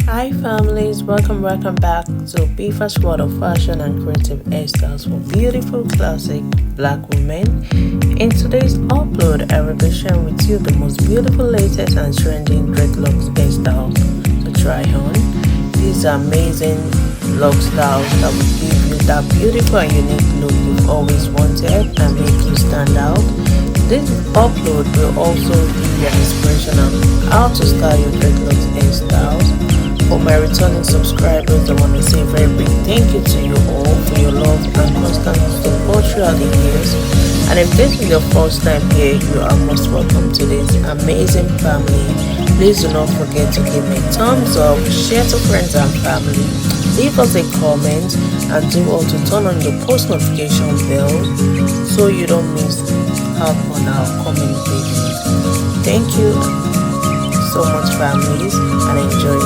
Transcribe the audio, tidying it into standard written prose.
Hi families, welcome back to Bifa's World of Fashion and Creative Hairstyles for beautiful classic black women. In today's upload, I will be sharing with you the most beautiful, latest and trending dreadlocks hairstyles to try on. These are amazing lock styles that will give you that beautiful and unique look you've always wanted and make you stand out. This upload will also give you an inspiration on how to style your dreadlocks hairstyles. For my returning subscribers, I want to say a very big thank you to you all for your love and constant support throughout the years. And if this is your first time here, you are most welcome to this amazing family. Please do not forget to give me a thumbs up, share to friends and family, leave us a comment, and do all to turn on your post notification bell so you don't miss out on our coming videos. Thank you so much families, and enjoy